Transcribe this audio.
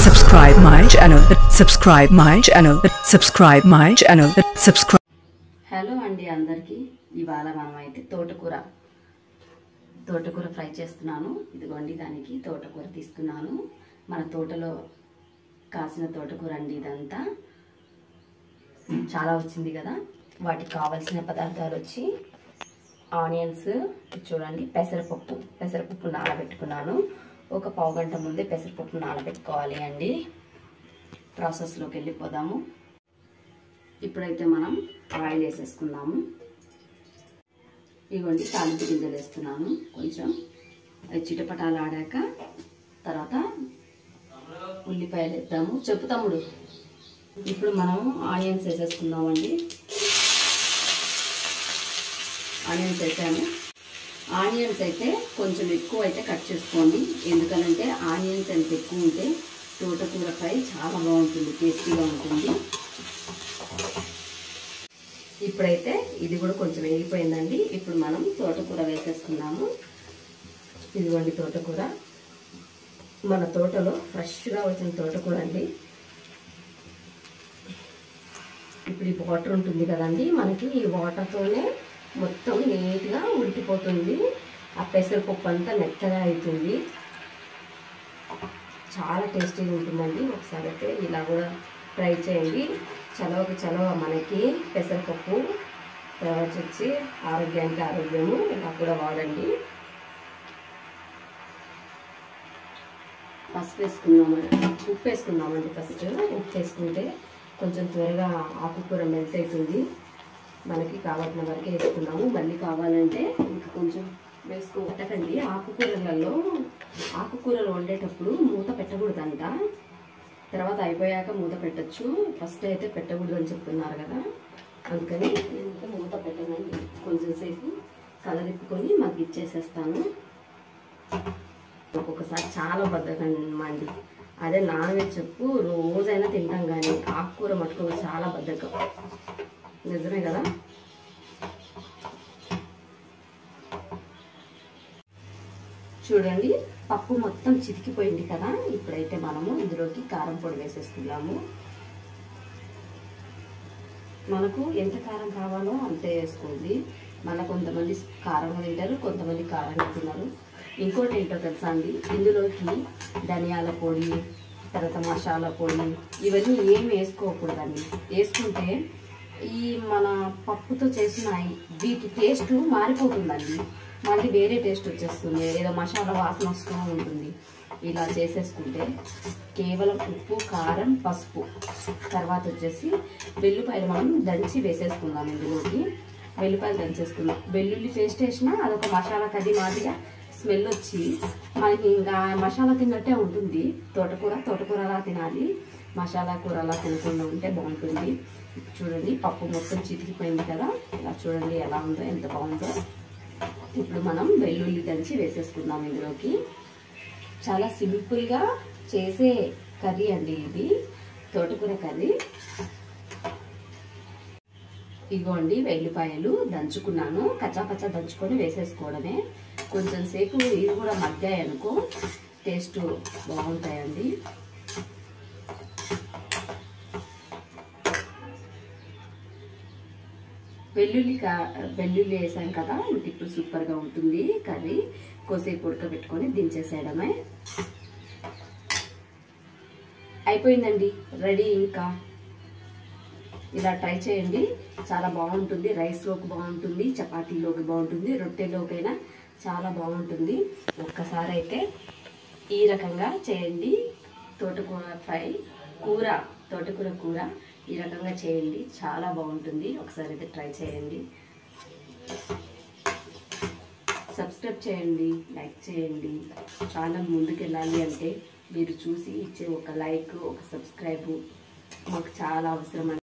Subscribe my channel. Subscribe my channel. Subscribe my channel. Subscribe. Hello అండి అందరికీ. ఇవాళ మనం అయితే తోటకూర ఫ్రై చేస్తున్నాను. ఇదిగోండి దానికి తోటకూర తీసుకున్నాను. మన తోటలో కాసిన తోటకూర అండి ఇదంతా. చాలా వచ్చింది కదా. వాటికి కావాల్సిన పదార్థాలు వచ్చి ఆనియన్స్, చూడండి పెసరపప్పు నానబెట్టుకున్నాను. ఒక పావు గంట ముందే పెసరపప్పు నానబెట్టుకోవాలి అండి. ప్రాసెస్లోకి వెళ్ళిపోదాము. ఇప్పుడైతే మనం ఆయిల్ వేసేసుకుందాము. ఇవ్వండి తాలింపు గింజలు వేస్తున్నాను. కొంచెం చిటపటాలు ఆడాక తర్వాత ఉల్లిపాయలు వేద్దాము. చెప్పు తమ్ముడు. ఇప్పుడు మనం ఆనియన్స్ వేసేసుకుందామండి. ఆనియన్స్ వేసాము. ఆనియన్స్ అయితే కొంచెం ఎక్కువ అయితే కట్ చేసుకోండి. ఎందుకనంటే ఆనియన్స్ ఎంత ఎక్కువ ఉంటే తోటకూర ఫ్రై చాలా బాగుంటుంది, టేస్టీగా ఉంటుంది. ఇప్పుడైతే ఇది కూడా కొంచెం వేగిపోయిందండి. ఇప్పుడు మనం తోటకూర వేసేసుకున్నాము. ఇదిగోండి తోటకూర, మన తోటలో ఫ్రెష్గా వచ్చిన తోటకూర అండి. ఇప్పుడు ఈ వాటర్ ఉంటుంది కదండి, మనకి ఈ వాటర్తోనే మొత్తం నీట్గా ఉడికిపోతుంది. ఆ పెసరపప్పు అంతా మెత్తగా అవుతుంది. చాలా టేస్టీగా ఉంటుందండి. ఒకసారి అయితే ఇలా కూడా ట్రై చేయండి. చలవ మనకి పెసరపప్పు, తర్వాత వచ్చి ఆరోగ్యానికి ఆరోగ్యము. ఇలా కూడా వాడండి. పసుపు వేసుకుందామండి, ఉప్పు వేసుకుందామండి. ఫస్ట్ ఉప్పు వేసుకుంటే కొంచెం త్వరగా ఆకుకూర మెల్ట్ అవుతుంది. మనకి కావాల్సిన వరకే వేసుకున్నాము. మళ్ళీ కావాలంటే ఇంకా కొంచెం వేసుకోవటండి. ఆకుకూరలు వండేటప్పుడు మూత పెట్టకూడదంట. తర్వాత అయిపోయాక మూత పెట్టచ్చు. ఫస్ట్ అయితే పెట్టకూడదు అని చెప్తున్నారు కదా, అందుకని నేను మూత పెట్టనండి. కొంచెం సేపు కలదిప్పుకొని మగ్గిచ్చేసేస్తాను. ఒక్కొక్కసారి చాలా బద్ధకం అండి. అదే నాన్ వెజ్ చెప్పు రోజైనా తింటాం, కానీ ఆకుకూర మటుకు చాలా బద్ధకం. నిజమే కదా. చూడండి పప్పు మొత్తం చితికిపోయింది కదా. ఇప్పుడైతే మనము ఇందులోకి కారం పొడి వేసేసుకుందాము. మనకు ఎంత కారం కావాలో అంతే వేసుకోండి. మళ్ళీ కొంతమంది కారంగా తింటారు, కొంతమంది కారంగా తిన్నారు. ఇంకోటి ఏంటో తెలుసా అండి, ఇందులోకి ధనియాల పొడి, తర్వాత మసాలా పొడి ఇవన్నీ ఏమి వేసుకోకూడదండి. వేసుకుంటే ఈ మన పప్పుతో చేసిన వీటి టేస్ట్ మారిపోతుందండి. మళ్ళీ వేరే టేస్ట్ వచ్చేస్తుంది, ఏదో మసాలా వాసన వస్తూ ఉంటుంది. ఇలా చేసేసుకుంటే కేవలం ఉప్పు, కారం, పసుపు, తర్వాత వచ్చేసి వెల్లుల్లిపాయలు మనం దంచి వేసేసుకుందాం. ఇందులోకి వెల్లుల్లిపాయలు దంచేసుకుందాం. వెల్లుల్లి పేస్ట్ వేసినా అదొక మసాలా కది మాదిరిగా స్మెల్ వచ్చి మనకి ఇంకా మసాలా తిన్నట్టే ఉంటుంది. తోటకూర అలా తినాలి, మసాలా కూర అలా తినకుండా ఉంటే బాగుంటుంది. చూడండి పప్పు మొత్తం చితికిపోయింది కదా. ఇలా చూడండి ఎలా ఉందో, ఎంత బాగుందో. ఇప్పుడు మనం వెల్లుల్లి దంచి వేసేసుకుందాం ఇందులోకి. చాలా సింపుల్గా చేసే కర్రీ అండి ఇది, తోటకూర కర్రీ. ఇగోండి వెల్లిపాయలు దంచుకున్నాను. కచ్చాపచ్చా దంచుకొని వేసేసుకోవడమే. కొంచెం సేపు ఇవి కూడా మగ్గాయి అనుకో టేస్ట్ బాగుంటాయండి. వెల్లుల్లి వేసాం కదా, ఇప్పుడు సూపర్గా ఉంటుంది కర్రీ. కోసేపు ఉడకబెట్టుకొని దించేసేయడమే. అయిపోయిందండి, రెడీ. ఇంకా ఇలా ట్రై చేయండి, చాలా బాగుంటుంది. రైస్లోకి బాగుంటుంది, చపాతీలోకి బాగుంటుంది, రొట్టెలోకైనా చాలా బాగుంటుంది. ఒక్కసారి అయితే ఈ రకంగా చేయండి. తోటకూర కూర ఈ రకంగా చేయండి, చాలా బాగుంటుంది. ఒకసారి అయితే ట్రై చేయండి. సబ్స్క్రైబ్ చేయండి, లైక్ చేయండి. ఛానల్ ముందుకెళ్ళాలి అంటే మీరు చూసి ఇచ్చే ఒక లైక్, ఒక సబ్స్క్రైబ్ మాకు చాలా అవసరం.